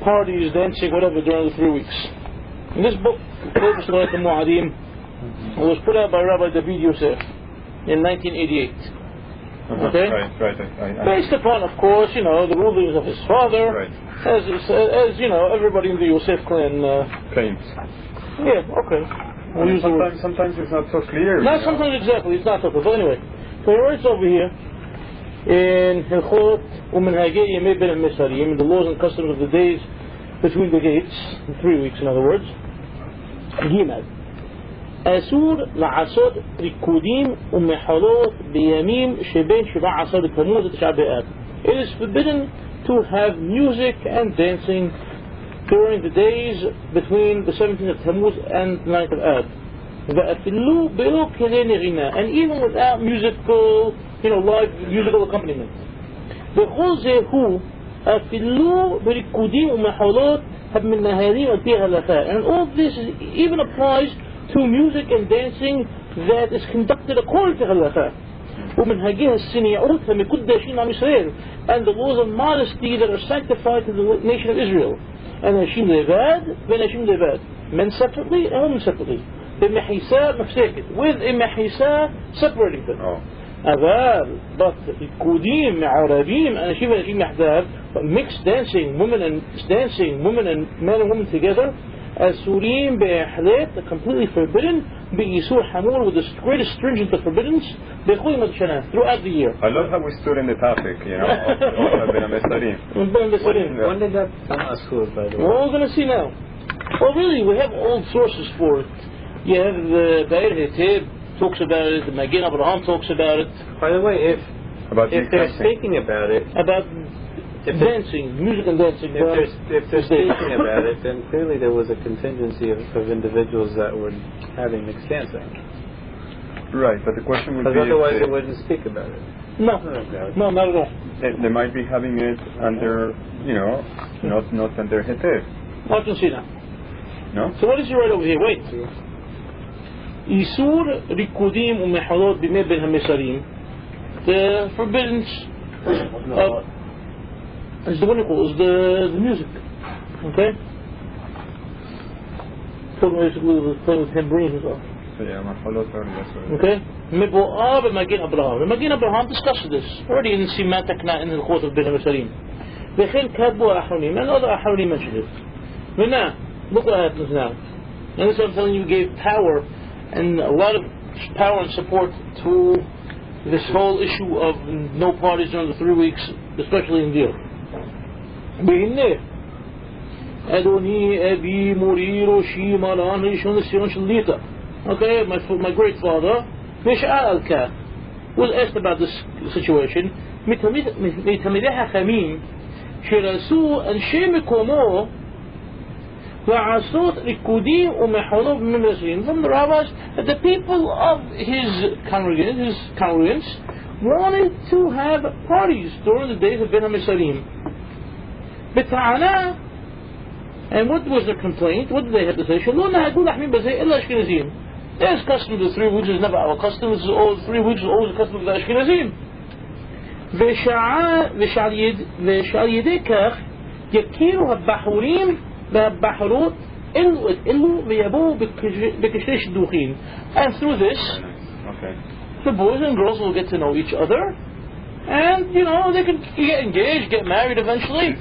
parties, dancing, whatever, during the 3 weeks. In this book, Salat al-Mu'adim, it was put out by Rabbi David Yosef in 1988. Okay? Right. Based upon, of course, the rulings of his father, right. as everybody in the Yosef clan claims. Yeah, okay. Sometimes it's not so clear. Not sometimes exactly, it's not so clear. But anyway, so he writes over here in Hilchot U'Minhagei Yemei Ben HaMesarim, the laws and customs of the days between the gates, 3 weeks in other words. Gimel. أسور لعصر ركودين ومحالات بيمين شبين 17 تموز وتسعة بآب. It is forbidden to have music and dancing during the days between the 17th of Tammuz and the 9th of Ab. وأفلو بلو كلين غناء, and even without musical, live musical accompaniment. بقول زي هو أفلو بركودين ومحالات هب من نهارين وفيها لفاء. And all this even applies to music and dancing that is conducted according to Halacha. ومنهجها السنيعون فمكدشين عن إسرائيل, and the laws of modesty that are sanctified to the nation of Israel. And Hashim Levad, Ben Hashim Levad, men separately and women separately. بمحيساء مفسكت, with a محيساء separating them. But Kudim, Arabim, and Hashim Yahdab, mixed dancing, women and men and women together. Asurim be'ahlet, completely forbidden. Be'isur hamur, with the greatest stringent of forbiddance. Be'chulim ad-shana, throughout the year. I love how we stood in the topic, of Ben HaMesarim. When did that become asur, by the way? Well, we're going to see now. Well, really, we have old sources for it. You have the Be'er Hetib talks about it, the Magen Abraham talks about it. By the way, if they're speaking about it, dancing, music and dancing. If they're speaking about it, then clearly there was a contingency of individuals that were having mixed dancing. Right, but the question would be... Because otherwise they wouldn't speak about it. No, not at all. They might be having it under, not under Hetev. I can see now. No? So what is he right over here? Wait. Isur rikudim u'mehalot b'mei ben ha'mesarim. The forbiddance of... Is the wonderful, is the music. Okay? Playing with tambourines and stuff. Okay? Mibu'ah b'Magen Abraham. The Magen Abraham discusses this already in Siman Takna in the court of Ben HaMesarim. V'chein kadbu Aharonim, and other Aharonim mentioned it. But now, look what happens now. And this I'm telling you gave power, and a lot of power and support to this whole issue of no parties during the 3 weeks, especially in Deal. Behinne Adoni Abi Muriro Shimalan Rishon Sion Shalita. Okay, my great father Mish'al al-Ka was asked about this situation. Mitamidah Hamim Shirasu and Shemikomo Va'asot Rikudim Umeholov Mimazin, from the rabbis, that the people of his congregants wanted to have parties during the days of Ben HaMesarim. B'ta'ana, and what was their complaint? What did they have to say? There's custom of the 3 weeks, is never our custom. This is all 3 weeks, is always the custom of the Ashkenazim. ושעל ידי כך יכירו הבחורים והבחורות אלו את אלו ויבואו בקשרי שידוכים. And through this, the boys and girls will get to know each other. And they can get engaged, get married eventually.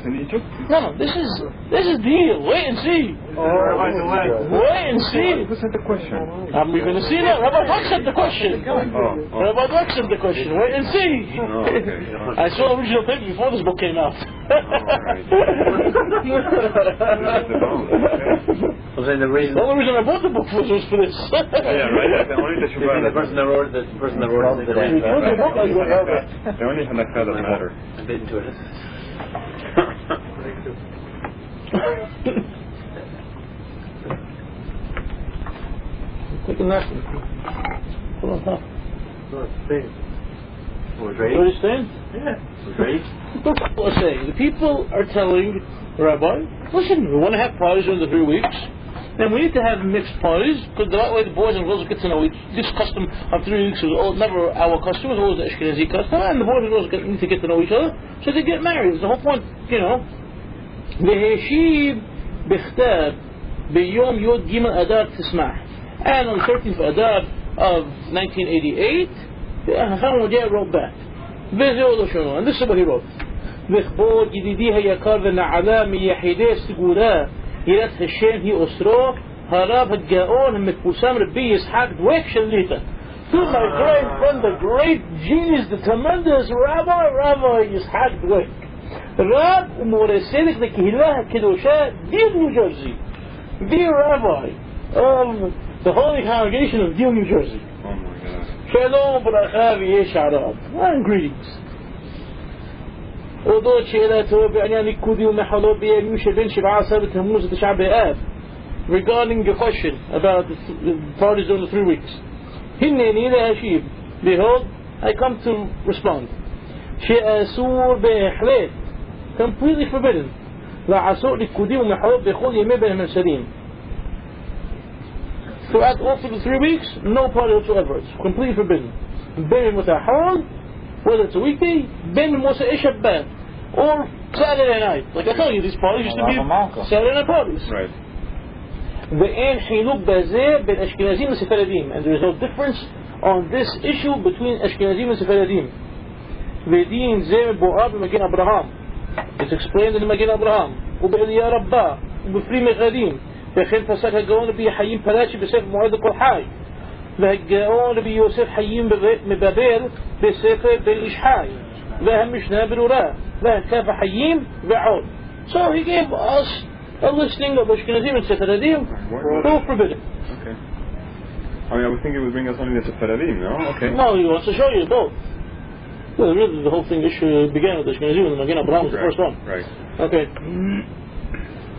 No, this is deal. Wait and see. Wait and see. Who sent the question? We're going to see that. Rabbi Buck sent the question. Rabbi Buck sent the question. Wait and see. I saw the original paper before this book came out. The reason I bought the book was for this. Yeah, right. The person that wrote it. The only halakha that matter. A bit into it. Take a lesson. Put on top. Was ready? You understand? Yeah. Was ready? Look what we're saying. The people are telling the rabbi, listen, we want to have parties during the 3 weeks. Then we need to have mixed parties, because that way the boys and girls get to know each. This custom of 3 weeks was never our custom, it was always the Ashkenazi custom, and the boys and girls need to get to know each other, so they get married. It's the whole point, והשיב בכתב ביום י' ג' אדר תשמח. And on the 13th of Adar of 1988, Chacham Odia wrote back. And this is what he wrote. לכבוד ידידי היקר ונעלה מיחידי סגולה יראת השם היא אוסרו הרב הגאון המפורסם רבי יצחק דוויק שליט"א. To my great friend, the great genius, the tremendous Rabbi Yitzhak Dweck, Rab Mosseri לקהילה הקדושה Deal, New Jersey, the Rabbi of the Holy Congregation of Deal, New Jersey. Oh my God. Shalom Bracha v'yesh Arab. And greetings. אודות שאלתו בעניין ליכודי ומחלות בימים שבין 17 בתמוז ותשעה באב, regarding the question about the parties during the 3 weeks. הנני להשיב. Behold, I come to respond. שאסור בהחלט, completely forbidden, לעשות ליכודים ומחלות בכל ימי בין המנסרים. Throughout all through the 3 weeks, no party whatsoever. It's completely forbidden. בין מותחון, whether it's a weekday, בין מוסאי שבת, or Saturday night. Like I tell you, these parties used to be Saturday night parties. Right. ואין חילוק בזה בין אשכנזים לספרדים, and there is no difference on this issue between אשכנזים לספרדים. ודין זה בוער במגן אברהם. It's explained in מגן אברהם, ובעליה רבה, ובפרי מגדים, וכן פסק הגאון רבי חיים פלאשי בספר מועד לכל חי, והגאון רבי יוסף חיים מבבל בספר בן איש חי, והמשנה ברורה, והכף החיים ועוד. So he gave us a listing of Ashkenazim and Sephardim, both forbidden. Okay. I mean, I would think it would bring us only the Sephardim, no? Okay. No, he wants to show you both. Well, really, the whole thing issue began with Ashkenazim, and again, Abraham was the first one. Right. Okay.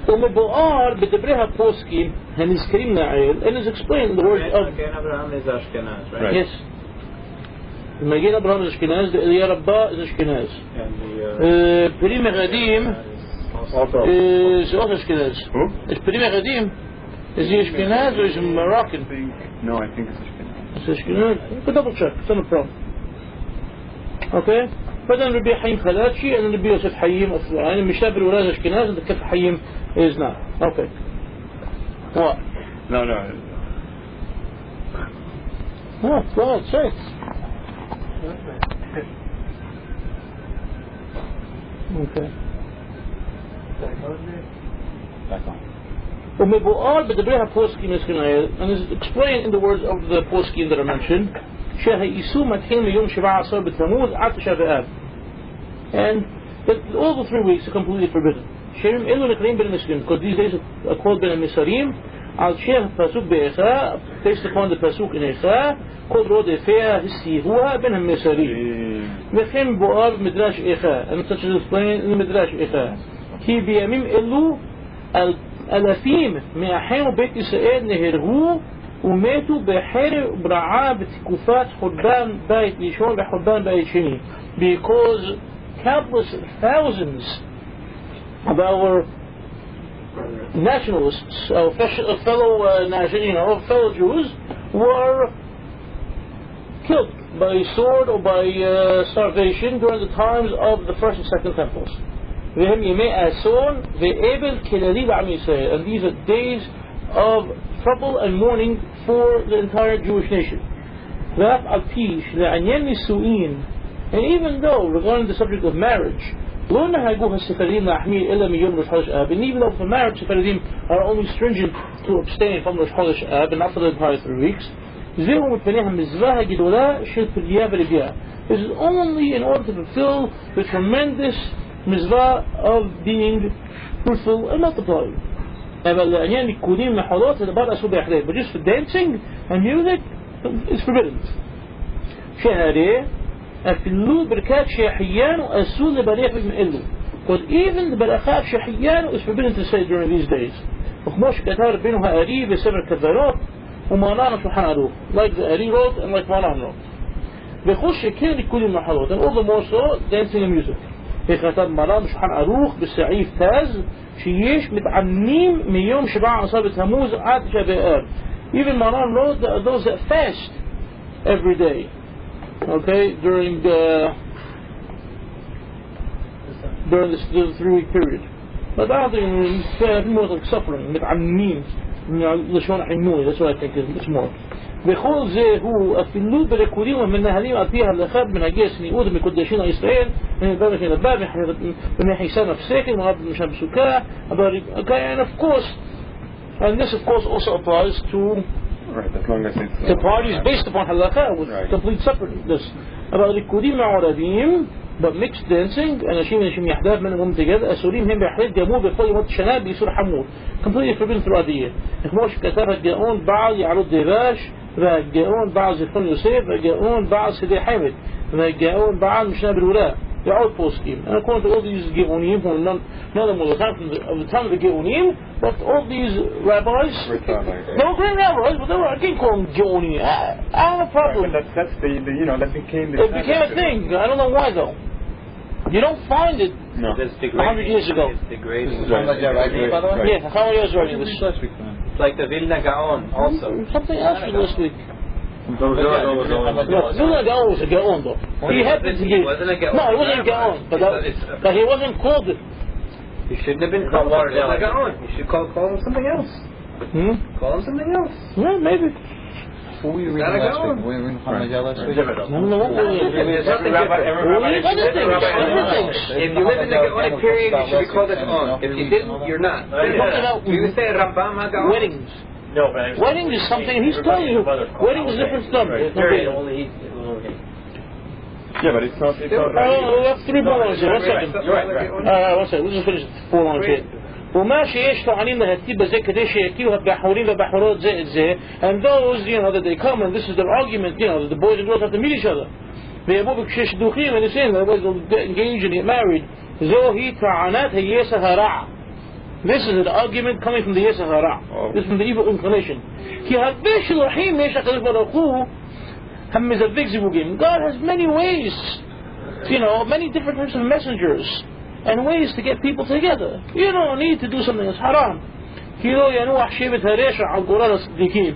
ומבואר בדברי הפוסקים הנזכרים לעיל, and is explained in the words of... Again, Abraham is Ashkenaz, right? Yes. Magen Abraham is Ashkenaz, the Eliyah Rabbah is Ashkenaz. And the... Peri Megadim is also Ashkenaz. Who? Is Peri Megadim, is he Ashkenaz or is he Moroccan? No, I think it's Ashkenaz. It's Ashkenaz? You can double check, it's not a problem. Okay? But then Rabbi Hayim Khalachi and then Rabbi Yosef Hayim of Mishnah Berurah is Ashkenaz and the Kef Hayim is not. Okay. What? No. Oh, go ahead, say it. Okay. ומבואר בדברי הפוסקים מסכנאל, and is explained in the words of the poskim that are mentioned, שהאיסור מתחיל מיום 17 בתמוז עד תשעה באב, and that all the 3 weeks are completely forbidden. שהם אלו נקראים בין המסרים, because these days are called בין המסרים, על שם הפסוק באיכה, based upon the פסוק in איכה, כל רודפיה הסתירוה בין המסרים. וכן מבואר במדרש איכה, and such is explained in מדרש איכה, כי בימים אלו אלפים מאחינו בית ישראל נהרגו ומתו בחרב וברעה בתקופת חורבן בית ראשון וחורבן בית שני, because countless thousands of our nationalists, our fellow Jews, were killed by sword or by starvation during the times of the first and second temples. And these are days of trouble and mourning for the entire Jewish nation. And even though, regarding the subject of marriage, and even though for marriage, Sephardim are only stringent to abstain from Rosh Chodesh Ab and not for the entire 3 weeks, this is only in order to fulfill the tremendous mitzvah of being fruitful and multiplying. But just for dancing and music, it's forbidden. Because even the Barakhat Shahiyanu is forbidden to say during these days. Like the Ari wrote and like Maran wrote. And all the more so, dancing and music. וכתב מרן בשולחן ערוך בסעיף תז שיש מתענים מיום 17 בתמוז עד תשעה באב. Even Maran wrote that those that fast every day, okay, during this 3 week period. But I don't think it's more like suffering. متعمين. لشون عينوني. That's what I think it's more. بخول زي هو أفلو بركوديهم من نهاليم أبيها الأخاب من هجيسني أود من كدشين إسرائيل من الباب من الباب من حسام بسكن من مش بسكاء and of course and this of course also applies to as long as it's the parties based upon halakha with complete separateness about ركوديم عربيين but mixed dancing أنا شيء من شيء يحدث منهم together أسوريم هم بحريت جمود بقول يموت شناب بيصير حمود completely forbidden through الأدية إخموش كتابة جاءون بعض يعرض دراش رجعون بعض زفون يوسف رجعون بعض سيدي حامد رجعون بعض مشنا بالولاء يعود بوسكيم أنا كنت all these Geonim from none of the time of the Geonim but all these rabbis they were great rabbis but they were, I can't call them Geonim I have a problem but that's the you know that became the it became a thing I don't know why though you don't find it 100 years ago it's degrading yeah how are you writing this like the Vilna Gaon also something else was last week Vilna Gaon was a Gaon though he happened to be no he wasn't a Gaon but he wasn't called it he shouldn't have been called Vilna Gaon you should call him something else call him something else yeah maybe what were you reading last week? Were you reading Hanukkah last week? No, what were you reading? If you live in the Gaonic period, you should be called a Gaon. If you didn't, you're not. You say Rambam HaGaon. Weddings. Wedding is something, he's telling you, wedding is a different stuff. Yeah, but it's not. We have 3 more lines here. 1 second. One second. Let's just finish 4 lines here. وما شيء طعنين هالتيبة زي كده شيء بحورين وبحورات زي and those that they come and this is their argument that the boys and girls have to meet each other they أبوه بكشش دوخين and they're saying that they will get engaged and get married زوهي طعنات هي يسهرع this is an argument coming from the يسهرع this is from the evil inclination كي هالبيش الرحيم يشق الفرقوه هم زبيك زبوجين God has many ways many different types of messengers and ways to get people together. You don't need to do something that's haram. كيلو ينوح شيبة هريشة على القرآن الصديقين.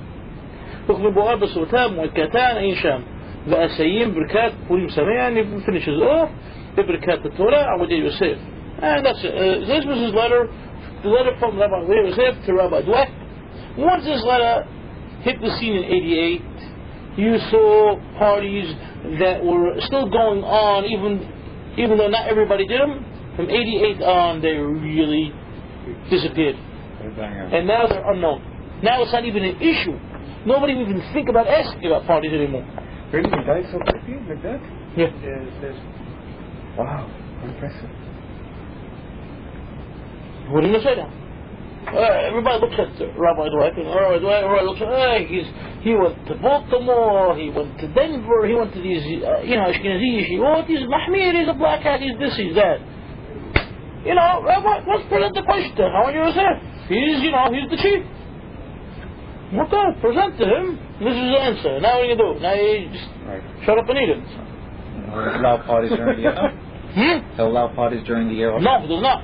تخربوا أربس وتام والكتان أين شام. بأسيين بركات بوليم سميعني finishes off. ببركات التوراة عودي يوسف. And that's it. This was his letter. The letter from Rabbi Yosef to Rabbi Dweck. Once this letter hit the scene in 88, you saw parties that were still going on even though not everybody did them. From 88 on, they really disappeared. And now they're unknown. Now it's not even an issue. Nobody will even think about asking about parties anymore. Really? He died so quickly like that? Yeah. Wow. Impressive. What did I say now? Everybody looks at Rabbi Dweck and Rabbi looks at, he went to Baltimore, he went to Denver, he went to these, Ashkenazi yeshivot, he's Mahmir, he's a black hat, he's this, he's that. Rabbi, let's present the question. How are you Yosef? He's the chief. Okay, present to him. This is the answer. Now what do you do? Now you just shut up and eat it. Allow parties during the year? He'll allow parties during the year? No, he does not.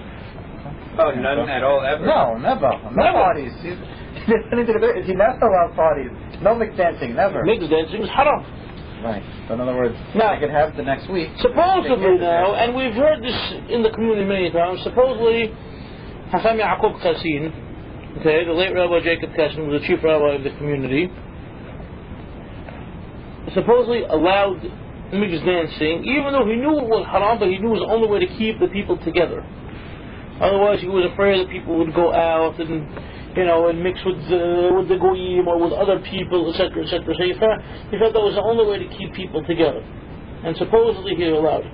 Oh, none at all, ever? No, never. No parties. He never allowed parties. No mixed dancing, never. Mixed dancing is haram. Right. So in other words, they could have the next week. Supposedly now, and we've heard this in the community many times, supposedly Hacham Yaakov Kassin, the late Rabbi Jacob Kassin was the chief rabbi of the community, supposedly allowed mixed dancing, even though he knew it was haram, but he knew it was the only way to keep the people together. Otherwise he was afraid that people would go out and mix with the goyim or with other people, etc., etc. So he felt that was the only way to keep people together, and supposedly he allowed it.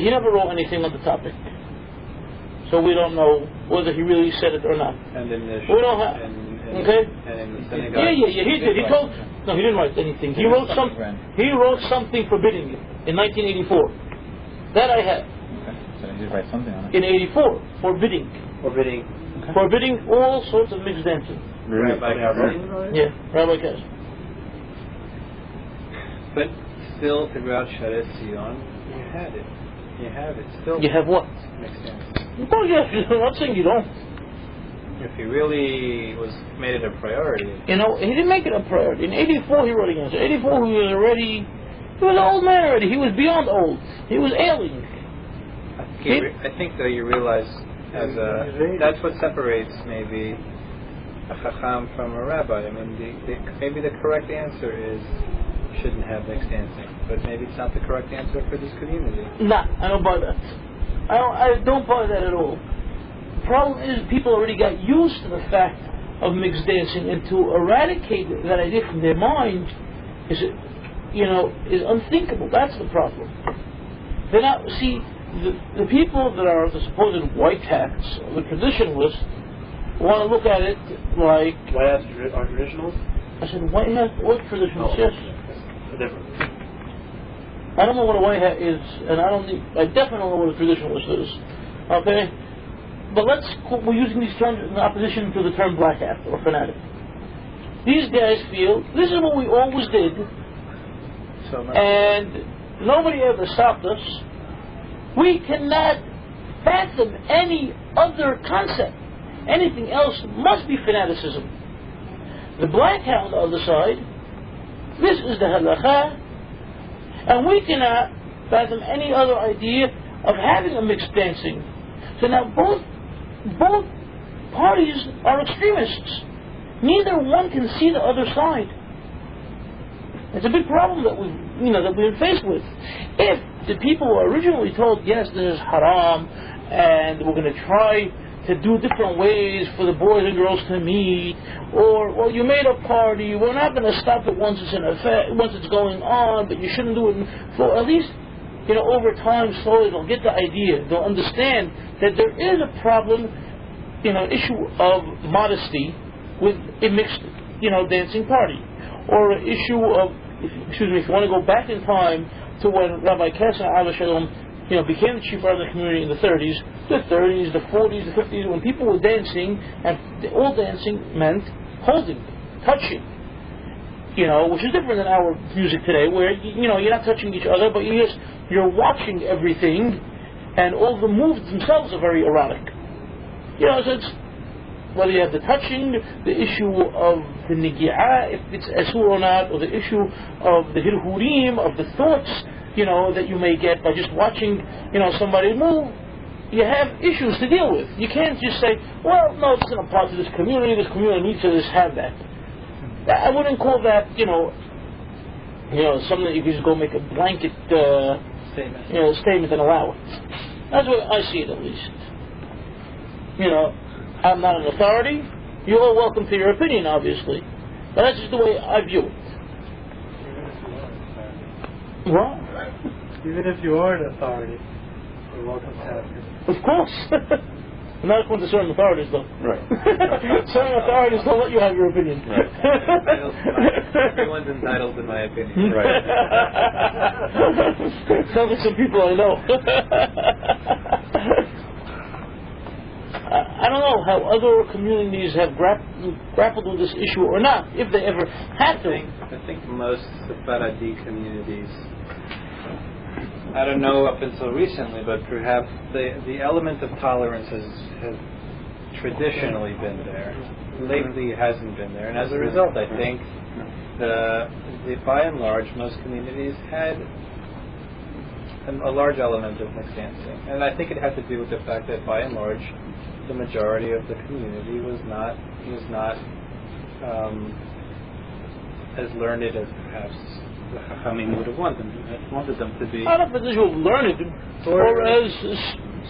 He never wrote anything on the topic, so we don't know whether he really said it or not. And in the we don't have. Okay. And in the synagogue. Yeah. He did. He told. No, he didn't write anything. He wrote something forbidding it in 1984. That I have. Okay. So he did write something on it. In 84, forbidding. Okay. Forbidding all sorts of mixed dancing. Really? Yeah, Rabbi Kaz. But still, throughout Sharet Zion, you had it. You have it still. You have what? Mixed dancing. Well, yes, I'm not saying you don't. If he really made it a priority. He didn't make it a priority. In 84, he wrote against it. 84, he was an old man already. He was beyond old. He was ailing. think though you realize that's what separates maybe a chacham from a rabbi. I mean, maybe the correct answer is shouldn't have mixed dancing, but maybe it's not the correct answer for this community. Nah, I don't buy that. I don't buy that at all. Problem is, people already got used to the fact of mixed dancing, and to eradicate that idea from their mind is unthinkable. That's the problem. They're not. See, the people that are the supposed white hats, the traditionalists, want to look at it like white hats are traditionalists. I said white hat or traditionalists? Yes. Different. I don't know what a white hat is, and I definitely don't know what a traditionalist is. Okay? But we're using these terms in opposition to the term black hat or fanatic. These guys feel this is what we always did, and nobody ever stopped us. We cannot fathom any other concept. Anything else must be fanaticism. The black hat on the other side, this is the halakha, and we cannot fathom any other idea of having a mixed dancing. So now both parties are extremists. Neither one can see the other side. It's a big problem that we're faced with. If the people were originally told, yes, this is haram, and we're going to try to do different ways for the boys and girls to meet, or well, you made a party, we're not going to stop it once it's going on, but you shouldn't do it. So at least, over time, slowly they'll get the idea. They'll understand that there is a problem, issue of modesty with a mixed, dancing party, or an issue of, if you want to go back in time to when Rabbi Kessler Abba Shalom, became the chief rabbi of the community in the 30s, the 40s, the 50s, when people were dancing, and all dancing meant holding, touching, which is different than our music today, where you're not touching each other, but you're watching everything, and all the moves themselves are very erotic. So it's whether you have the touching, the issue of the nigi'ah, if it's asur or not, or the issue of the hirhurim, of the thoughts, that you may get by just watching, somebody move. You have issues to deal with. You can't just say, well, no, it's not part of this community needs to just have that. I wouldn't call that, something that you can just go make a blanket statement and allow it. That's the way I see it, at least. I'm not an authority. You're all welcome to your opinion, obviously. But that's just the way I view it. What? Even if you are an authority, you're welcome to have it. Of course. Not according to certain authorities, though. Right. Certain authorities don't let you have your opinion. Right. Everyone's entitled to my opinion. Right. Sounds like some people I know. I don't know how other communities have grappled with this issue or not, if they ever had to. I think most Sephardi communities, I don't know up until recently, but perhaps the element of tolerance has traditionally been there. Lately it hasn't been there, and as a result I think by and large most communities had a large element of mixed dancing. And I think it had to do with the fact that by and large the majority of the community was not as learned as perhaps the Chachamim would have wanted them to be. I don't think they were learned or as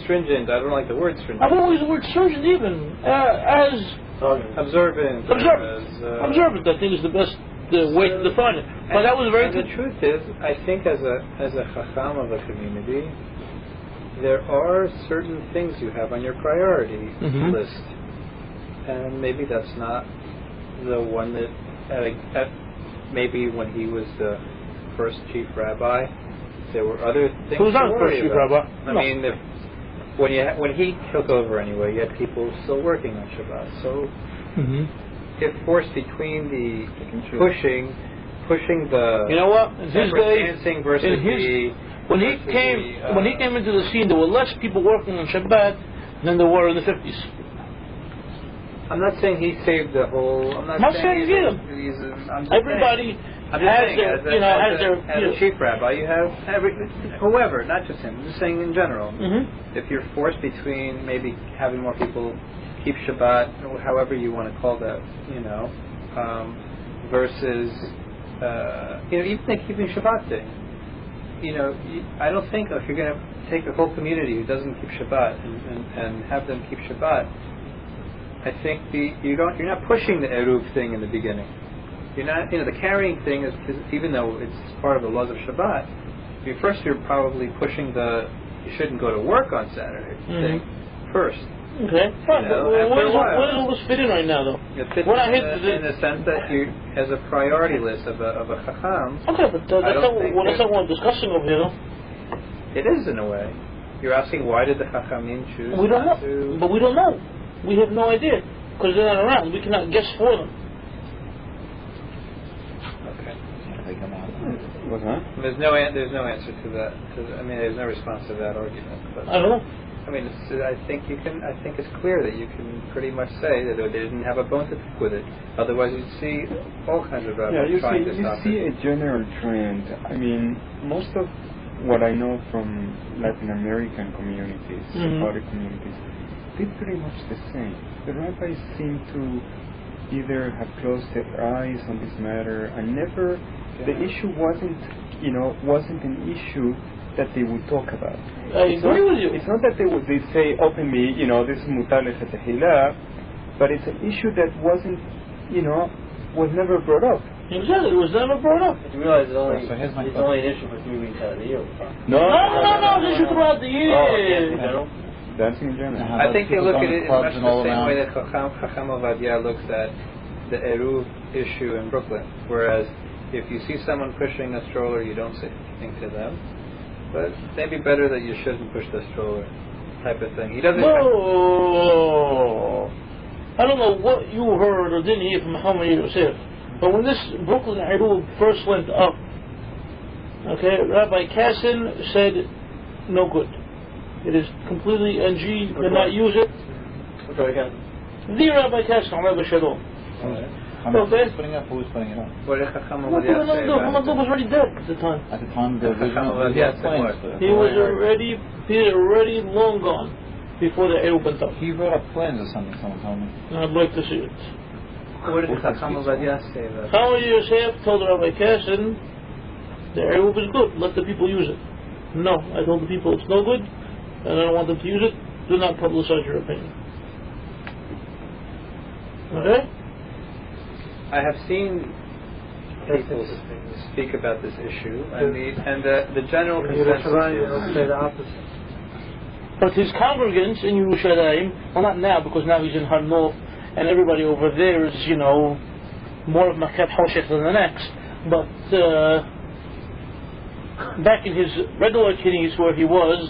stringent. I don't like the word stringent. I don't use the word stringent even. As observant. Observant, I think, is the best way to define it. But that was very. The truth is, I think as a Chacham of a community, there are certain things you have on your priority list, and maybe that's not the one that maybe when he was the first chief rabbi, there were other things. Who was not the first chief rabbi? I mean, when he took over anyway, you had people still working on Shabbat. So if forced between the pushing the dancing versus when he came into the scene, there were less people working on Shabbat than there were in the 50s. I'm not saying he saved the whole. I'm not saying everybody I'm just saying, as you a chief rabbi, you have whoever, not just him. I'm just saying in general. Mm-hmm. If you're forced between maybe having more people keep Shabbat, or however you want to call that, versus even keeping Shabbat day. I don't think if you're going to take a whole community who doesn't keep Shabbat and have them keep Shabbat, I think you're not pushing the eruv thing in the beginning. You're not, the carrying thing is even though it's part of the laws of Shabbat. You're probably pushing you shouldn't go to work on Saturday thing first. Okay, fine. Where does all this fit in right now, though? It fits in the sense that you, as a priority list of a chacham. Okay, but that's not what we're discussing over here, though. It is in a way. You're asking why did the chachamim choose? We don't know, but we don't know. We have no idea because they're not around. We cannot guess for them. Okay. What's that? There's no answer to that. There's no response to that argument. But I don't know. I think it's clear that you can pretty much say that they didn't have a bone to pick with it. Otherwise, you'd see all kinds of rabbis trying to stop it. You see a general trend. Most of what I know from Latin American communities, Sephardic communities, they're pretty much the same. The rabbis seem to either have closed their eyes on this matter and never. The issue wasn't an issue that they would talk about. I agree with you. It's not that they say openly, this is mutar lechetechila, but it's an issue that wasn't, was never brought up. Exactly, it was never brought up. You realize it's only an issue for 3 weeks out of the year. No, it's an issue throughout the year. Dancing in general. I think they look at it in much the same way that Chacham Ovadia looks at the Eruv issue in Brooklyn, whereas if you see someone pushing a stroller, you don't say anything to them. But maybe better that you shouldn't push the stroller, type of thing. He doesn't. No, I don't know what you heard or didn't hear from Muhammad Yosef, but when this Brooklyn Eruv first went up, okay, Rabbi Kassin said, no good. It is completely NG. You cannot use it. The Rabbi Kassin, Rabbi Shalom. Who's putting up? Who was putting it up? What did Chacham Ovadia say? Muhammad was already dead at the time. At the time, the original plans. He was already long gone before the Eruv went up. He wrote up plans or something. Someone told me. I'd like to see it. What did Chacham Ovadia say? How Yosef told Rabbi Kassin the Eruv is good. Let the people use it. No, I told the people it's no good, and I don't want them to use it. Do not publicize your opinion. Okay. I have seen people speak about this issue, and the general consensus is. But his congregants in Yerushalayim, well, not now because now he's in Har Nof, and everybody over there is, more of Makat Hoshech than the next. But back in his regular kidneys where he was,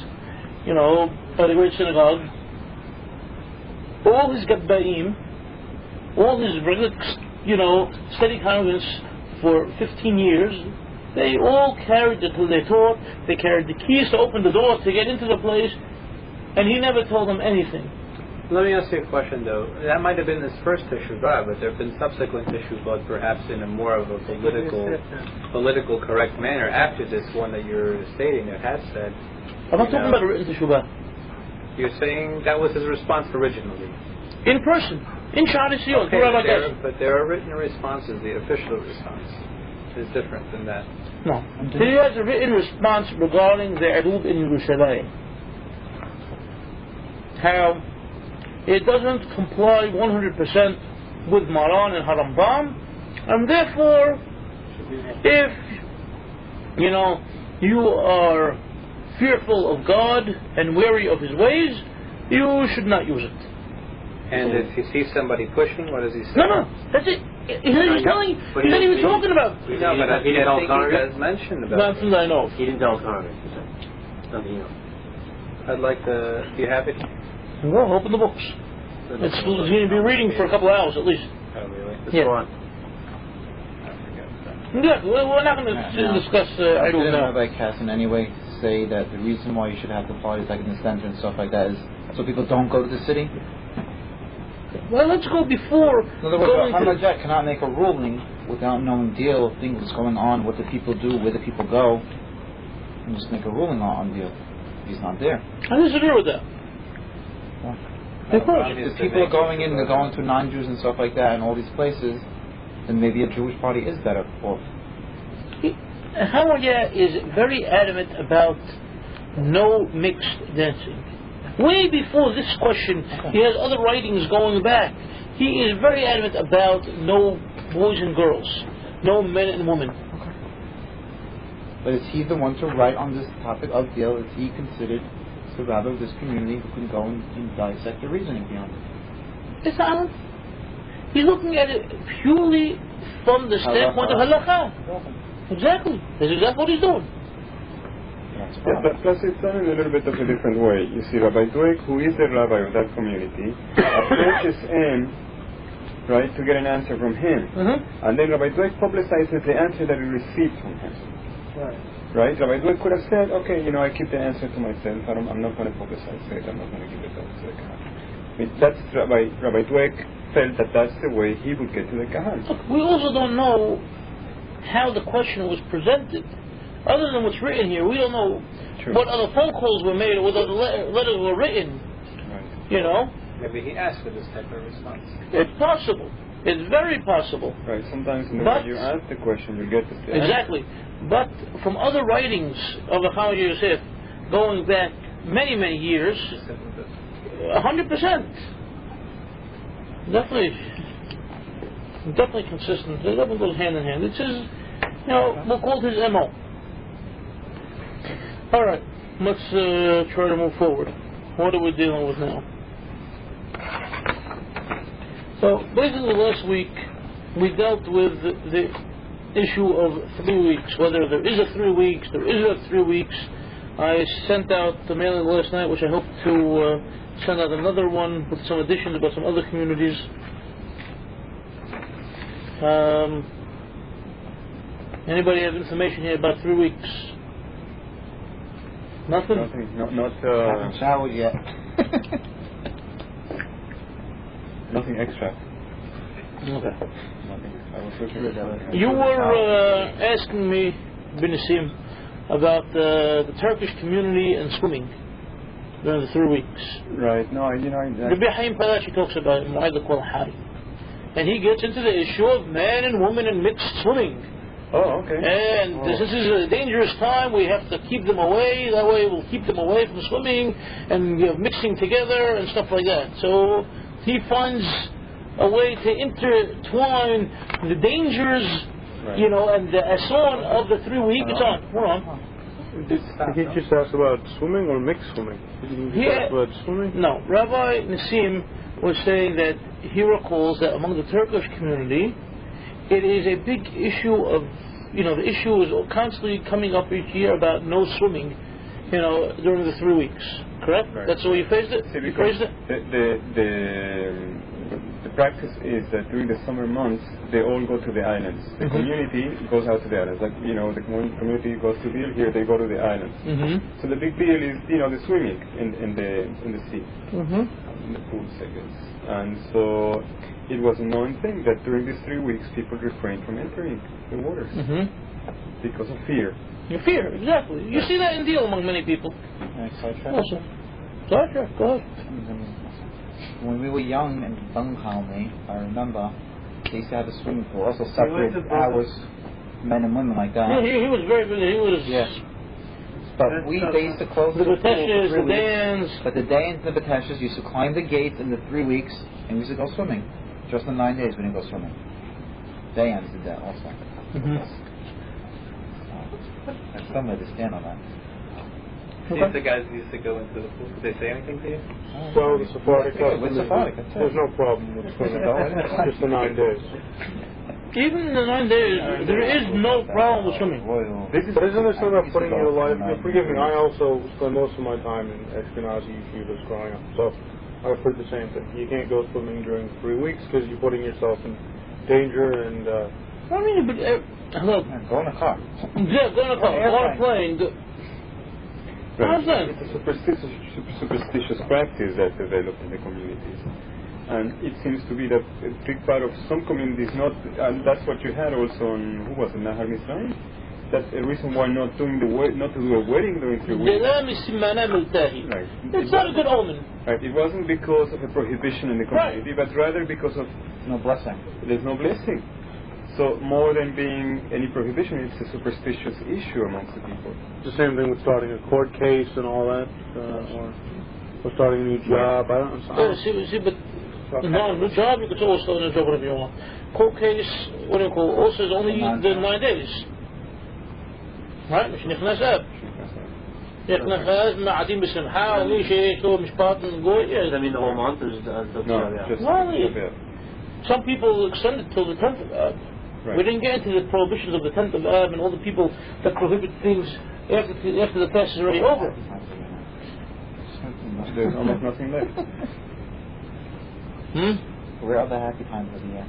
by the great synagogue, all his Gabbaim, all his regular steady congregants for 15 years, they all carried the taught, they carried the keys to open the door to get into the place, and he never told them anything. Let me ask you a question though. That might have been his first teshuvah, but there have been subsequent teshuvot perhaps in a more of a political correct manner after this one that you're stating that has said. I'm not talking about a written teshuvah. You're saying that was his response originally. In person. In Shari Sion, but there are written responses. The official response is different than that. No. He has a written response regarding the Eruv in Yerushalayim. How it doesn't comply 100% with Maran and Harambam, and therefore, if you are fearful of God and wary of His ways, you should not use it. And if you see somebody pushing, what does he say? No, that's it. He's not even talking about. No, but I think he has mentioned about. Nonsense I know. He didn't tell Congress. Nothing else. I'd like to. Do you have it? Well, open the books. It's going to be reading for a couple of hours at least. Oh, really? Yeah. Go on. Yeah, we're not going to discuss Eruv now. Didn't Rabbi Kassin anyway say that the reason why you should have the parties like in the center and stuff like that is so people don't go to the city? Well, let's go before. In other words, Hamajat cannot make a ruling without knowing deal of things that's going on, what the people do, where the people go, and just make a ruling on deal. He's not there. I disagree with that. If people are going in, they're going to non-Jews and stuff like that, and all these places, then maybe a Jewish party is better off. Hamaya is very adamant about no mixed dancing. Way before this question, he has other writings going back. He is very adamant about no boys and girls, no men and women. But is he the one to write on this topic of deal? Is he considered the rabbi of this community who can go and dissect the reasoning behind it? It's not. He's looking at it purely from the standpoint of halakha. Exactly. That's exactly what he's doing. Yeah, but plus it's done in a little bit of a different way. You see, Rabbi Dweck, who is the rabbi of that community, approaches him, right, to get an answer from him. And then Rabbi Dweck publicizes the answer that he received from him. Right? Rabbi Dweck could have said, okay, I keep the answer to myself. I'm not going to publicize it. I'm not going to give it out to the Kahan. I mean, that's Rabbi Dweck felt that that's the way he would get to the Kahan. Look, we also don't know how the question was presented. Other than what's written here, we don't know what other phone calls were made or what other letters were written. Right. Maybe he asked for this type of response. It's possible. It's very possible. Right. Sometimes when you ask the question, you get the answer. Exactly. But from other writings of the Chama Yosef, going back many, many years, 100%. Definitely consistent. It definitely goes hand in hand. It says, we'll call it his MO. Alright, let's try to move forward. What are we dealing with now? So, basically last week, we dealt with the issue of 3 weeks, whether there is a 3 weeks, there isn't a 3 weeks. I sent out the mailing last night, which I hope to send out another one with some additions about some other communities. Anybody have information here about 3 weeks? Nothing? Haven't showered yet. Nothing extra. Okay. You were asking me, Benisim, about the Turkish community and swimming during the 3 weeks. Right. No, Rabbi Haim Palachi talks about it, Mu'ayda Kol Hari. And he gets into the issue of man and woman and mixed swimming. Oh, okay. And this is a dangerous time. We have to keep them away. That way we'll keep them away from swimming and mixing together and stuff like that. So he finds a way to intertwine the dangers, and the assault of the 3 week. It's on. We're on. Did he just ask about swimming or mixed swimming? Did he ask about swimming? No. Rabbi Nassim was saying that he recalls that among the Turkish community, it is a big issue of, the issue is constantly coming up each year about no swimming, during the 3 weeks. Correct? Right. That's the way you phrased it? The practice is that during the summer months, they all go to the islands. The community goes out to the islands. Like, the community goes to deal here, they go to the islands. So the big deal is, the swimming in the sea. In the pools, I guess. And so it was a known thing that during these 3 weeks, people refrain from entering the waters because of fear. Fear, exactly. You see that in deal among many people. Also. Sidetrack, go ahead. When we were young in Bung Colony, I remember they used to have a swimming pool, also separate hours, men and women like that. Yeah, he was very good. He was. Yes. But they used to close the Bateshas, the Dans. But the Dans and the Bateshas used to climb the gates in the 3 weeks and we used to go swimming. Just in 9 days we didn't go swimming. Dans did that also. I still made a stand on that. See if the guys used to go into the pool. Did they say anything to you? Well, the Sephardic there's no problem with swimming. Just the 9 days. Even in the 9 days, there is no problem with swimming. But isn't there something about putting your life... forgive me, I also spent most of my time in Ashkenazi yeshivas growing up, so I've heard the same thing. You can't go swimming during 3 weeks because you're putting yourself in danger and... I mean, but... hello. Go in a car. Yeah, go in a car. On a plane. Right. It's a superstitious practice that developed in the communities. And it seems to be that a big part of some communities not, and that's what you had also on, who was it, Nahar Nisrael? That's a reason why not to do a wedding during 3 weeks. Right. It's not a good omen. Right. It wasn't because of a prohibition in the community, but rather because of no blessing. There's no blessing. So more than being any prohibition, it's a superstitious issue amongst the people. It's the same thing with starting a court case and all that, or starting a new job. I don't know. See, but no, new job, you could always start a new job whenever you want. Court case, what do you call it? Also is only the 9 days. Right? مش نخلص أب. نخلص ما قاعدين بسمحة ومش هيك مش باطن نقول. Does that mean the whole month or just some people extend it till the 10th of Ab. Right. We didn't get into the prohibitions of the 10th of Ab and all the people that prohibit things after the fast is already over. There's almost nothing left. Where are the happy times of the year?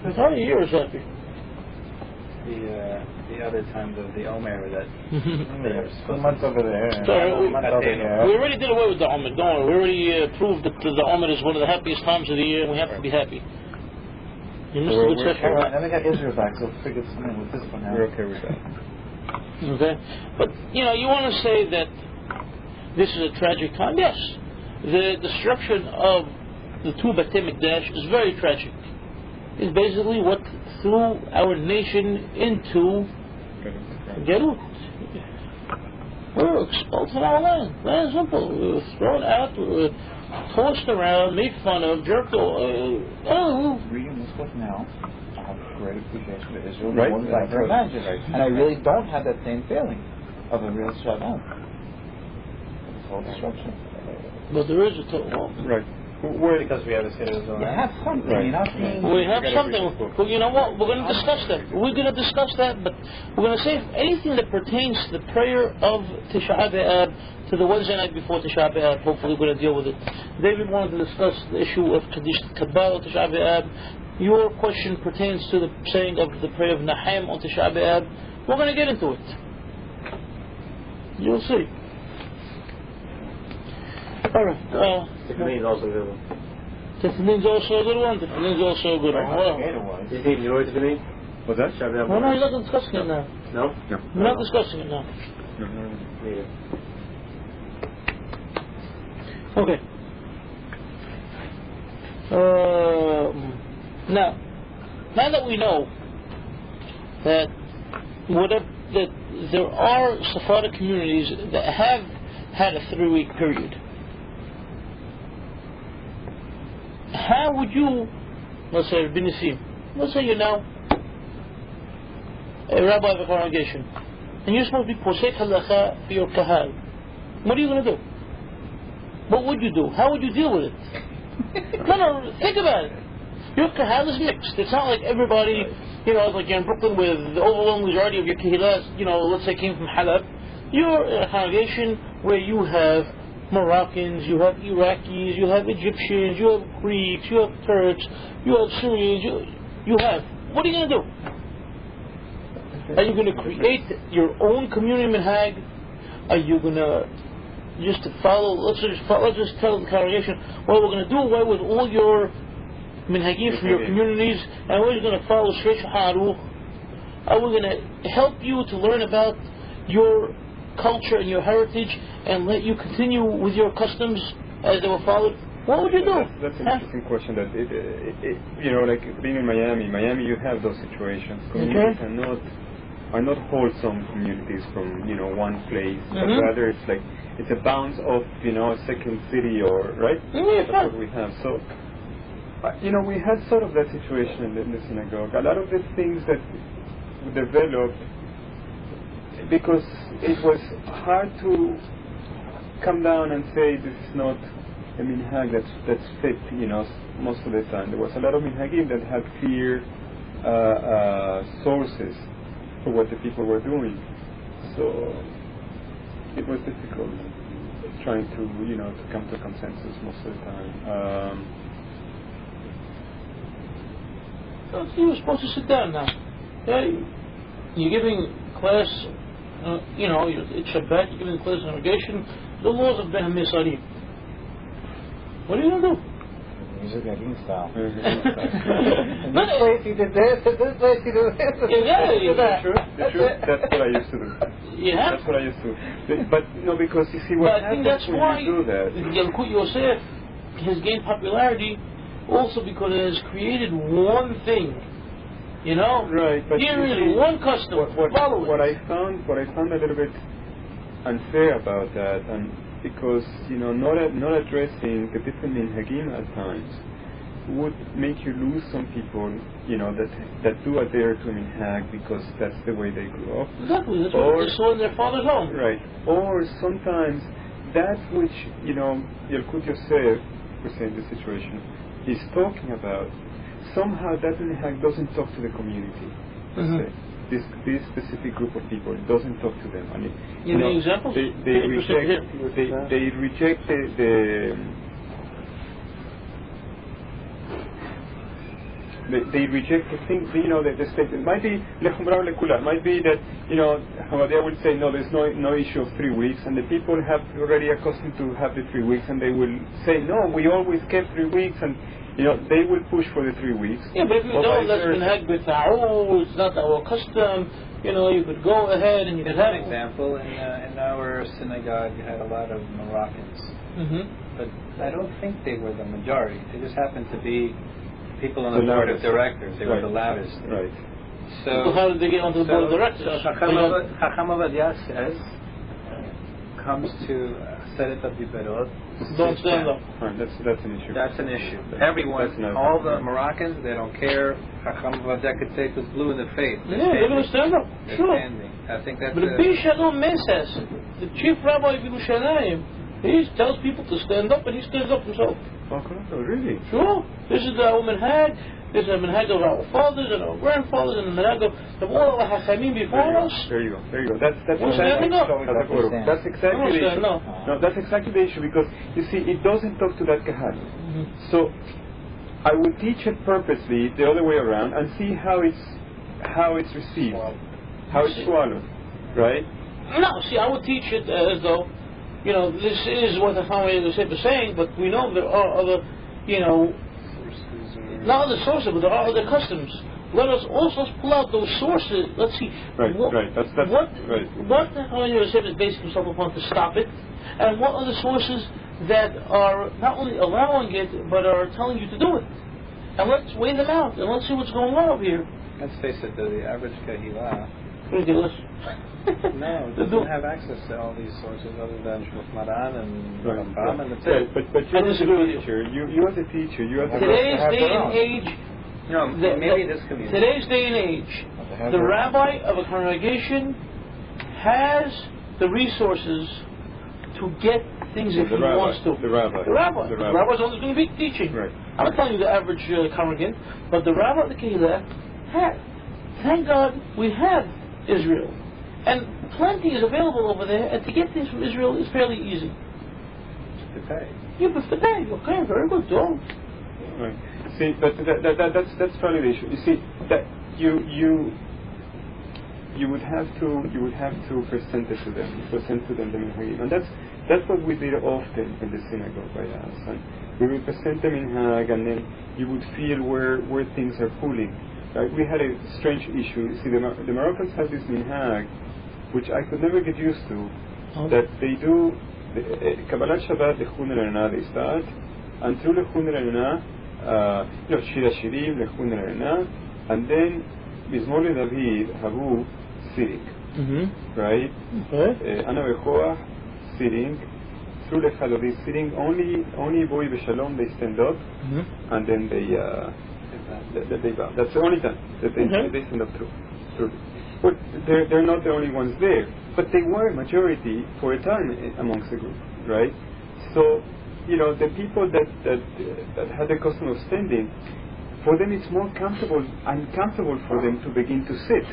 The time of year is happy. The other times of the Omer that they are supposed months over there. We already did away with the Omer. Don't worry. We already proved that the Omer is one of the happiest times of the year, and we have to be happy. You missed a good session. Right. Then we got Israel back, so we'll figure something with this one now. We're okay with that. Okay, but you want to say that this is a tragic time. Yes, the destruction of the two Batei Mikdash is very tragic. It's basically what threw our nation into Galut. We were expelled from our land. Very simple. We were thrown out, we were tossed around, made fun of, jerked Reading this book now, I have great appreciation for Israel. Right. More than I can imagine. Right. And I really don't have that same feeling of a real shalom. It's all destruction. But there is a total. Right. because we have a schedule. You have something, right. you're not being... We have something. Well, you know what? We're going to discuss that. We're going to discuss that, but we're going to say anything that pertains to the prayer of Tisha B'Av, to the Wednesday night before Tisha B'Av. Hopefully we're going to deal with it. David wanted to discuss the issue of Kabbalah Tisha B'Av. Your question pertains to the saying of the prayer of Nahem on Tisha B'Av. We're going to get into it. You'll see. Alright. Tiffany is also a good one. Tiffany's also a good one. Tiffany's also a good one. Well, you know what Tiffany? What's that? no, you're not discussing it now. No? No. We're not discussing it now. Neither. Okay. Now that we know that that there are Sephardic communities that have had a 3-week period, how would you, let's say, let's say you're now a rabbi of a congregation, and you're supposed to be posek halacha for your kahal. What are you going to do? What would you do? How would you deal with it? No, think about it. Your kahal is mixed. It's not like everybody, like you're in Brooklyn with the overwhelming majority of your kahilas, let's say came from Halab. You're in a congregation where you have Moroccans, you have Iraqis, you have Egyptians, you have Greeks, you have Turks, you have Syrians, you have. What are you going to do? Are you going to create your own community minhag? Are you going to just follow, let's just tell the congregation, well, we're going to do away with all your minhagim from your communities, and we're just going to follow straight Shulchan Aruch? Are we going to help you to learn about your culture and your heritage and let you continue with your customs as they were followed? What would you do? That's an interesting question. That like being in Miami, you have those situations. Communities are not wholesome communities from one place, but rather it's a bounce of a second city or right. That's what we have. So we had sort of that situation in the synagogue. A lot of the things that developed because it was hard to come down and say this is not a minhag that's fit, most of the time. There was a lot of minhagim that had clear sources for what the people were doing. So it was difficult trying to, to come to a consensus most of the time. So you were supposed to sit down now. You're giving class, it's Shabbat, you're giving class in congregation, the laws of Ben Mosseri. What are you going to do? Music Hagin style. But This place he did this, and this place he did this. Yeah, That. True. That's True. it. That's what I used to do. yeah. That's what I used to do. But no, because you see what But I think happens that's when why you do that. Yalkut Yosef has gained popularity also because it has created one thing. You know? Right, but Here you is see, one custom. Follow it. what I found a little bit unfair about that, and because not addressing the different minhagim at times would make you lose some people, that do adhere to minhag because that's the way they grew up. Exactly. That's what they saw in their father's home. Right. Or sometimes that which Yalkut Yosef, per se in this situation, is talking about, somehow that minhag doesn't talk to the community. Per se. This specific group of people doesn't talk to them. And Give me examples. They reject they reject the thing, the statement. Might be lechumra lekula. Might be that Hamadia would say no, there's no issue of 3 weeks, and the people have already accustomed to have the 3 weeks, and they will say no, we always kept 3 weeks, and they will push for the 3 weeks. Yeah, but if you know that's minhag b'ta'u, it's not our custom. You could go ahead and you could have an example. In our synagogue, you had a lot of Moroccans, but I don't think they were the majority. They just happened to be people on the board of directors. They were the loudest. Right. So how did they get onto the board of directors? Chacham Avadia says, comes to Seret HaDiberot. Don't stand up. Right, that's an issue. That's an issue. Everyone, all the Moroccans, they don't care. Chacham Avadia could say it was blue in the face. Yeah, they're going to stand up. They're Sure. standing. I think that's. But the Shalom Meses, the chief rabbi of Yerushalayim, he tells people to stand up, and he stands up himself. Oh, really? Sure. This is our minhag. This is the minhag of our fathers and our grandfathers, and the minhag of all our hachamim before us. There you go. That's We're standing up. That's exactly the issue. No, that's exactly the issue, because you see, it doesn't talk to that kahal. So I would teach it purposely the other way around and see how it's received, how it's swallowed, right? No, see, I would teach it as though, this is what the Chacham Yosef is saying, but we know there are other, not other sources, but there are other customs. Let us also pull out those sources. Let's see. Right. What That's right. What the Chacham Yosef is basing himself upon to stop it, and what are the sources that are not only allowing it, but are telling you to do it. And let's weigh them out, and let's see what's going on over here. Let's face it, the average Kahila Ridiculous. doesn't have access to all these sources other than Shmut Maran and Rambam and that's it. But you as a teacher, you as a teacher, you as a Today's day and age, maybe this community. Today's day and age, the rabbi of a congregation has the resources to get things if he wants to. The rabbi. The rabbi is always going to be teaching. Right. I'm not telling you the average congregant, but the rabbi of the Kehillah has. Thank God we have Israel. And plenty is available over there, and to get this from Israel is fairly easy. To pay. You have to pay. Okay, very good. Don't. Right. See, that's probably the issue. You see, that you would have to present it to them, the minhagim, and that's what we did often in the synagogue by us. And we would present the minhag, and then you would feel where things are pulling. Right? We had a strange issue. You see, the Moroccans have this minhag, which I could never get used to, that they do Kabbalat Shabbat Lechun El they start, and through Lechun El Shir HaShirim, Lechun El, and then Mizmor LeDavid Habu sitting, right? Ana Bechoach sitting, through Lechalodi sitting. Only Boy Beshalom they stand up, and then they bow. That's the only time that they stand up through. But they're not the only ones there. But they were a majority for a time amongst the group, right? So, the people that had the custom of standing, for them it's more uncomfortable for them to begin to sit.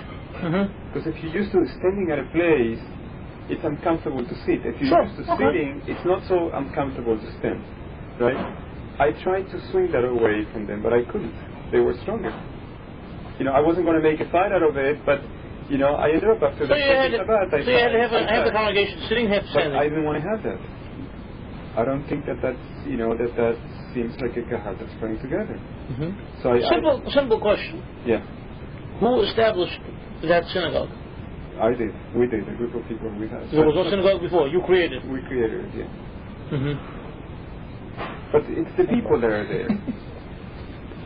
Because if you're used to standing at a place, it's uncomfortable to sit. If you're used to sitting, it's not so uncomfortable to stand, right? I tried to swing that away from them, but I couldn't. They were stronger. I wasn't going to make a fight out of it, but I ended up after So you had to have the congregation sitting, have to stand. I didn't want to have that. I don't think that's seems like a kahal that's praying together. Mhm. So Simple question. yeah, Who established that synagogue? I did. We did. A group of people we had. There was no synagogue before. You created. We created it. Yeah. Mhm. But it's the people that are there.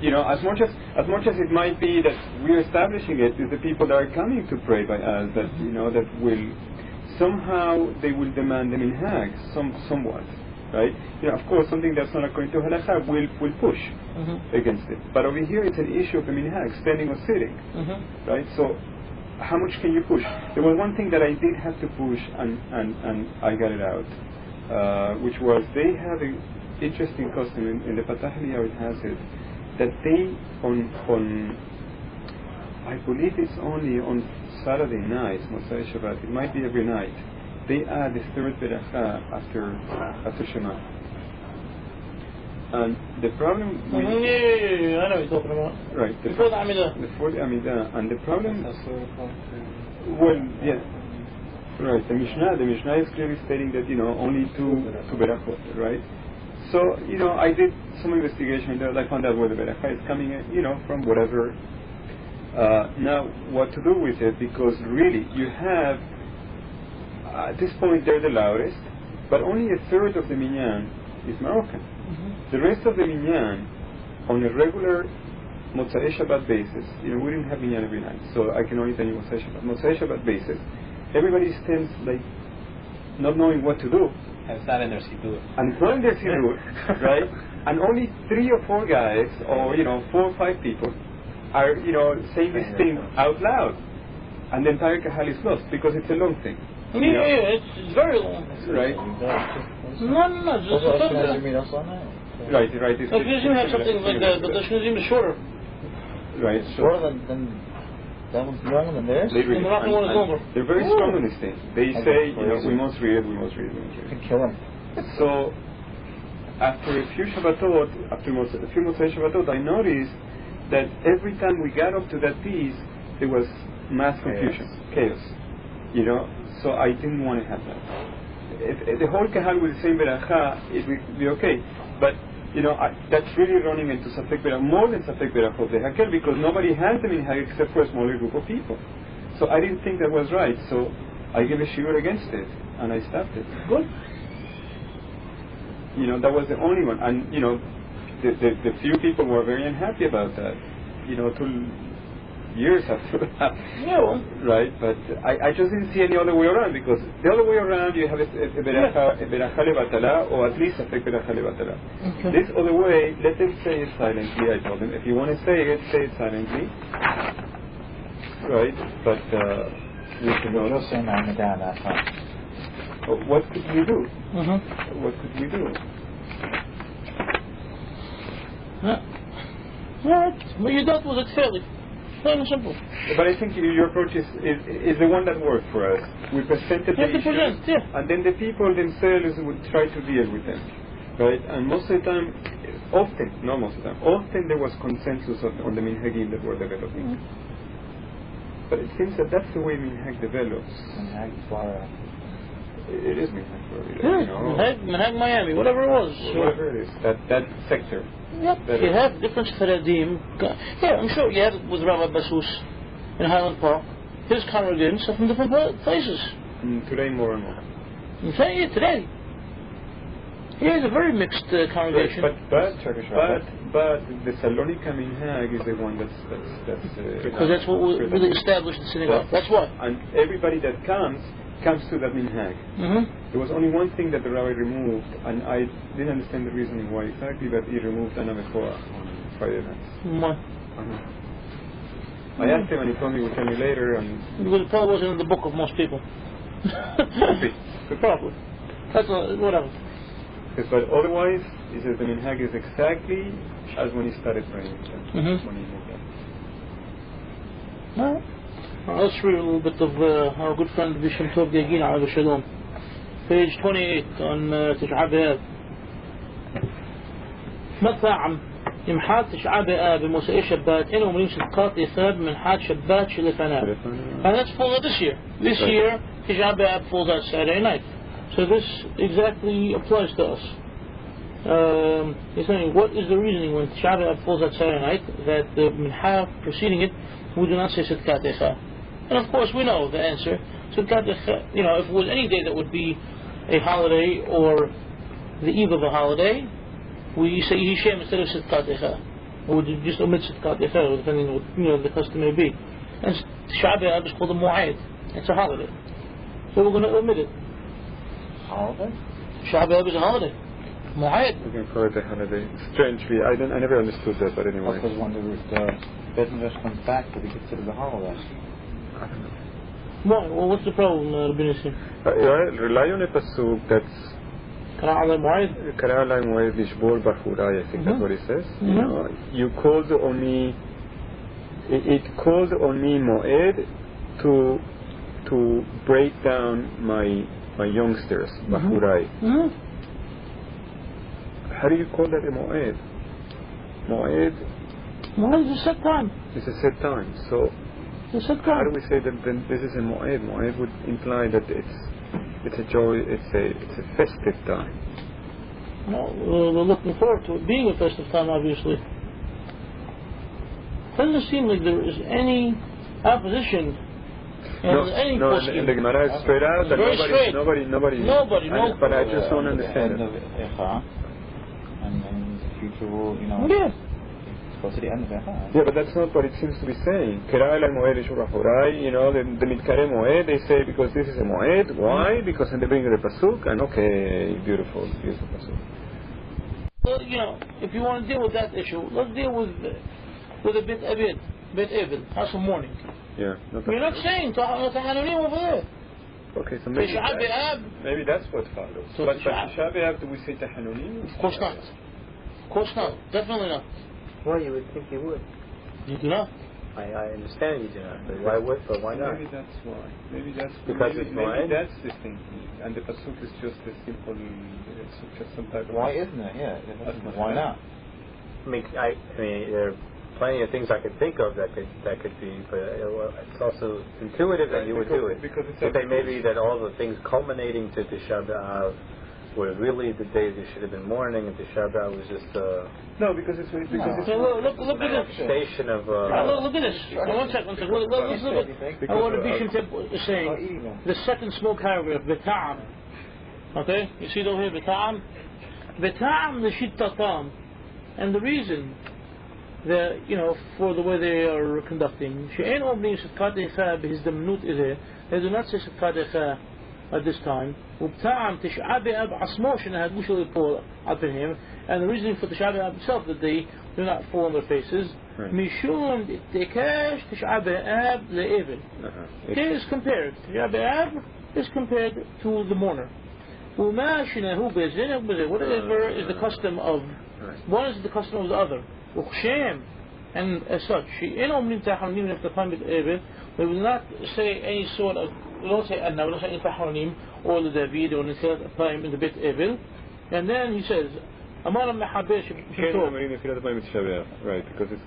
You know, as much as it might be that we're establishing it, it's the people that are coming to pray by us that that will somehow they will demand the minhag somewhat, right? You know, of course, something that's not according to halakha will push against it. But over here, it's an issue of the minhag, standing or sitting, right? So, how much can you push? There was one thing that I did have to push, and I got it out, which was they have an interesting custom in the Patahli, how it has it, that they on I believe it's only on Saturday night, Mosseri Shabbat, it might be every night, they add the third beracha after Shema. And the problem with Yeah, I know what you're talking about. right, Before the Amidah. before the Amidah, and the problem well, yeah, right, the Mishnah is clearly stating that only two berachot, right? So, I did some investigation there. I found out where the beracha is coming, from whatever. Now, what to do with it? Because really, you have, at this point, they're the loudest, but only a third of the minyan is Moroccan. The rest of the minyan, on a regular Mosseri Shabbat basis, we didn't have minyan every night, so I can only tell you Mosseri Shabbat basis, everybody stands like not knowing what to do. And it's not in their siddur. And it's not in their siddur, right? And only 3 or 4 guys, or 4 or 5 people, are saying this thing out loud, and the entire kahal is lost because it's a long thing. Yeah, it's very long. Right. No, just Right. Like you have something like that, but the Shneizim is shorter. Right. Shorter than that one's longer than theirs? Really, And the Moroccan one is longer. they're very strong on this thing. They say, crazy. we must read it. Could kill him. So, after a few Shabbatot, a few Mosseri Shabbatot, I noticed that every time we got up to that piece, there was mass confusion, chaos. So I didn't want to have that. If the whole kahal with the same beracha, it would be okay. But that's really running into Safek Berach, more than Safek Berach of the Hakel, because nobody has them in Hag except for a smaller group of people. So I didn't think that was right, so I gave a shiur against it, and I stopped it. Good. That was the only one, and the few people were very unhappy about that, till years after that. Yeah, well. Right, but I just didn't see any other way around, because the other way around you have a beracha levatala, or at least a fake beracha levatala. Okay. This other way, let them say it silently, I told them. If you want to say it silently. Right, but you cannot. You're saying Amidah that time. What could we do? Mm-hmm. What could we do? Alright, but you dealt with it fairly. Plain and simple. But I think your approach is the one that worked for us. We presented the issues, and then the people themselves would try to deal with them, right? And most of the time, often there was consensus on the minhagim that were developing. But it seems that that's the way minhag develops. Minhag Florida. It is minhag Florida. Minhag Miami, whatever it was. Whatever it is, that sector. Yep, you have different Faradim. Yeah, I'm sure you had it with Rabbi Basus in Highland Park. His congregants are from different places. Today, more and more. I'm telling you, today. He has a very mixed congregation. But the Salonika minhag is the one that's because that's what we really established in synagogue. That's why. And everybody that comes to that minhag. There was only one thing that the rabbi removed, and I didn't understand the reasoning why exactly, but he removed Ana Mechoa on Friday nights. Why? I asked him, and he told me he would tell me later. And because it probably wasn't in the book of most people. Probably. That's whatever. But otherwise, he says the minhag is exactly as when he started praying. When he moved up. All right. Let's read a little bit of our good friend Bisham Tov Gagin Al Shalom. Page 28 on تشعة بآب. متى عم يمحات تشعة بآب بموسئي شبات إنه مريم صدقات إثاب من حاد شبات شلفناء. And that's full this year. This year تشعة بآب falls out Saturday night. So this exactly applies to us. He's saying, what is the reasoning when Tisha B'Av falls at Saturday night that the minhag preceding it we do not say Sidkat Echa? And of course we know the answer. Sidkat Echa, if it was any day that would be a holiday or the eve of a holiday, we say Yishem instead of Sidkat Echa. Or would you just omit Sidkat Echa, depending on what the custom may be. And Tisha B'Av is called a Mu'ayd. It's a holiday. So we're going to omit it. Holiday? Tisha B'Av is a holiday. Mu'ayd. We can call it a holiday. Strangely, I never understood that, but anyway. Because when the business comes back, to be considered a holiday. I don't know. Well, what's the problem, Rabbi Nissim? Rely on a pasuk that's קרא עלי מועד? קרא עלי מועד לשבור בחוריי, I think that's what it says. You called on me, it called on me moed to break down my youngsters, bachurai. How do you call that a moed? Moed Moed is a set time. is a set time. So It's a set how do time. we say that then this is a moed? Moed would imply that it's a joy, it's a festive time. Well, we're looking forward to it being a festive time, obviously. Doesn't seem like there is any opposition. Any and the Gemara is straight out. And very straight. Nobody. But I just don't understand it. And then the future will, Yeah. go to the end of Echa. Yeah, but that's not what it seems to be saying. Kira el moed ishur hachurai, the mitkare moed, they say because this is a moed. Why? Because then they bring the pasuk, and okay, beautiful pasuk. Well, if you want to deal with that issue, let's deal with a bit evil, house of mourning. Yeah. You're not saying Tahanunim over there. Okay, so maybe Tisha B'Av. maybe that's what follows. So But Tisha- Tisha B'Av, do we say Tahanunim? Of course not. Of course not. Definitely not. Well, you would think you would. You do not. I understand you do not, but why would? But why not? Maybe that's why. Maybe that's Because maybe, it's maybe moed? that's the thinking, and the pasuk is just a simple. It's just some type of. Why isn't it? Yeah. Why not? I mean, there are plenty of things I could think of that could be, but it's also intuitive that you would do it. Because it's But maybe that all the things culminating to Tisha B'Av were really the days you should have been mourning, and Tisha B'Av was just No, because it's Okay, look at this. station of. Look at this. One second. Let's look at what the Bishop is saying. The second small paragraph, B'ta'am. Okay? You see it over here, B'ta'am? B'ta'am l'shitatam. And the reason that, for the way they are conducting, she'en omnim Sidkat Echa b'hizdamnut ileh. They do not say Sidkat Echa at this time. Ubta'am Tisha B'Av asmo shenahadu shel yipol al peihem. And the reason for Tisha B'Av itself that they do not fall on their faces. Mishum tekash Tisha B'Av le'evin. It is compared. Tisha B'Av is compared to the mourner. Uma shenahu bezin whatever is the custom of one is the custom of the other. And as such, we will not say any sort of, we don't say Anna, we don't say any Tahranim or the David or Nisilat time in the bit evil. And then he says, Amar Mahabesh, right, because it's.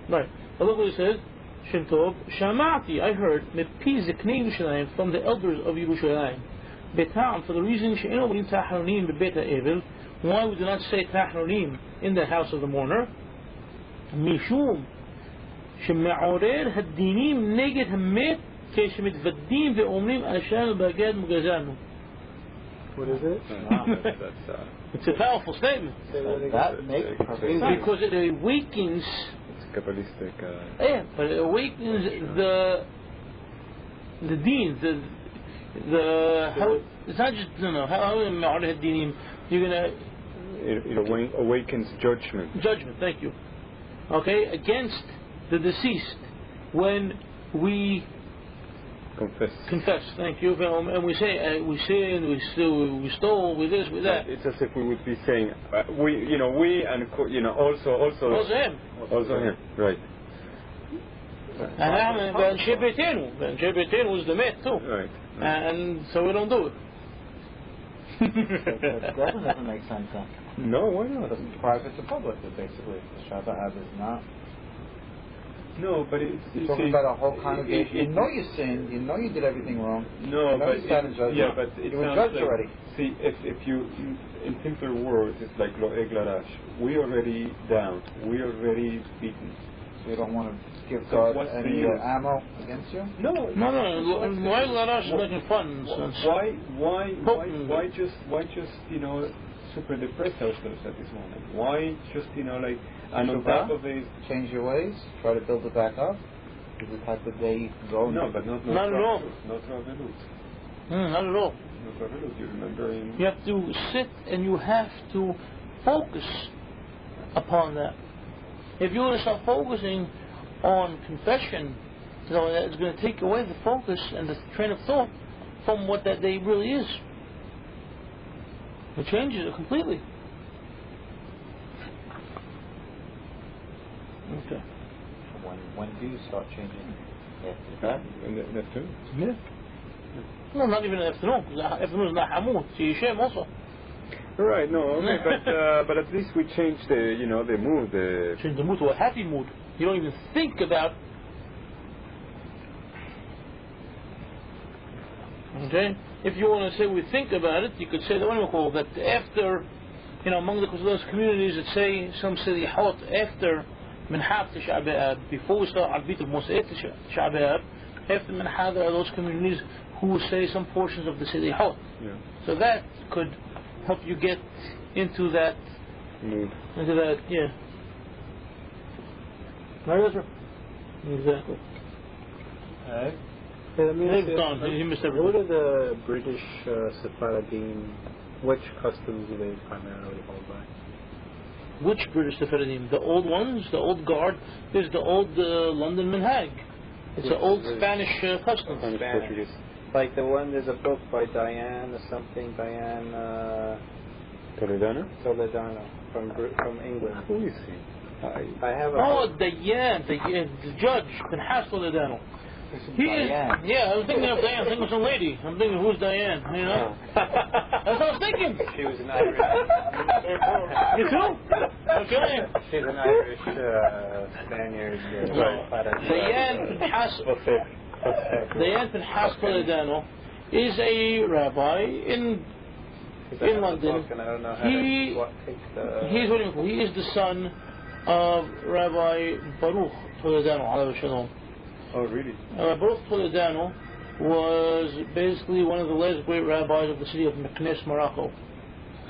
Right. Look what he says. Shintov, Shamati, I heard, from the elders of Yerushalayim. Betam, for the reason why we do not say Tahranim in the house of the mourner? Mishum שמעורר הדינים נגד המת כשמתוודים ואומרים אשר בגד מגזרנו. What is it? It's a powerful statement. That makes perfect sense. Because it awakens. It's Kabbalistic. Yeah, but it awakens the deen, the how, it's not just how معورر الدينين. You're gonna. It awakens judgment. Judgment. Thank you. Okay, against the deceased when we confess. Thank you. And we say we sinned, we stole, we this, we that. It's as if we would be saying we and also him. Also him. Right. And Shebetin was the myth too. Right. And so we don't do it. That doesn't make sense then. No, why not? It's private to public, basically. The Shabbat is not. No, but it's You're talking about a whole congregation. You know you sinned. You know you did everything wrong. No, you know but you stand in judgment. yeah, but it you were sounds judged like, already. See, if you, in simpler words, it's like lo eglarash. We already down. We already beaten. So you don't want to give So God what's any the use? ammo against you? No. Why Larash is making fun? Why just super depress ourselves at this moment? Why just like, and on top of it, change your ways, try to build it back up. Is the type of day you can go. No, but not at all. Not Ravelut. Not at all. Not Ravelut. You remember You have to sit and you have to focus upon that. If you want to start focusing on confession, it's going to take away the focus and the train of thought from what that day really is. It changes it completely. Okay. When do you start changing? After that? in the afternoon. Yeah. No, not even in the afternoon. Because afternoon is not hamut. So you shame also. Right. No. Okay. but at least we changed the mood. Change the mood to a happy mood. You don't even think about. Okay. If you want to say we think about it, you could say that after, among those communities that say some say hot after Minhaf Tisha B'Av, before we start Arbit of Mosseri Tisha B'Av, after Minhaf there are those communities who say some portions of the Sidi Hot. Yeah. So that could help you get into that mood. Into that, yeah. Right, Ezra? Exactly. Alright. Let me ask He missed everything. what are the British Sephardim, which customs do they primarily hold by? Which British Sephardim? The old ones, the old guard. There's the old London Minhag. It's an old Spanish custom. Spanish. Like the one, there's a book by Diane or something, Diane Toledano from England. Who is he? I have a Diane, the judge, Pinhas Toledano. He is, I was thinking of Diane. I'm thinking of some lady. I'm thinking, who's Diane? That's what I was thinking. She was an Irish. You too? Okay. She's an Irish Spaniard. Diane Pinhas Toledano is a rabbi in London. He is the son of Rabbi Baruch Toledano, alayhi shalom. Oh, really? Baruch Toledano was basically one of the last great rabbis of the city of Meknes, Morocco.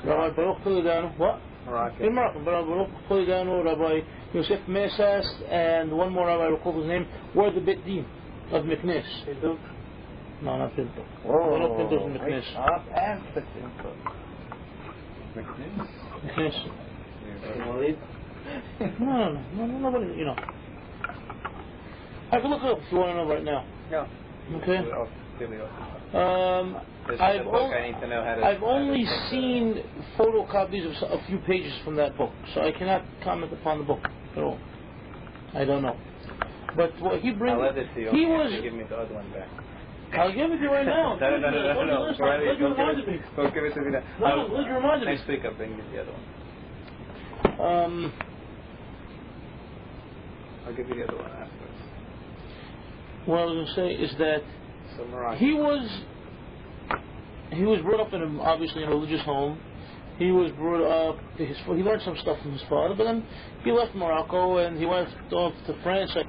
Rabbi Baruch Toledano, what? Morocco. In Morocco. Baruch Toledano, Rabbi Yosef Mesas, and one more rabbi, I recall his name, were the Bet Din of Meknes. Pinto? No, not Pinto. Oh, Not Pinto from Meknes. Meknes. No, nobody, I can look it up if you want to know right now. Yeah. Okay. I've only seen photocopies of a few pages from that book, so I cannot comment upon the book at all. I don't know. But what he brings, I'll let it to you. He was. Give me the other one back. I'll give it to you right now. No. Don't give it to me now. Let's remind me. Next week I'll bring you the other one. I'll give you the other one afterwards. What I was going to say is that he was brought up obviously in a religious home. He was brought up. He learned some stuff from his father, but then he left Morocco and he went off to France. But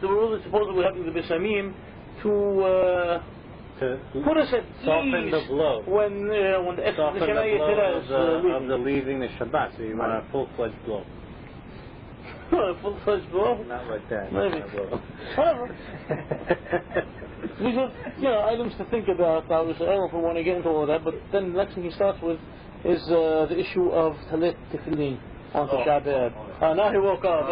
the rule is supposedly having the Besamim to put us at soften the blow. When the soften the blow of the leaving the Shabbat, so you want a full-fledged blow. Full-fledged blow? Not like that. Maybe. However, these are items to think about. Obviously, I don't know if we want to get into all of that, but then the next thing he starts with is the issue of Talit Tefillin on Tisha B'Av. Now he woke up.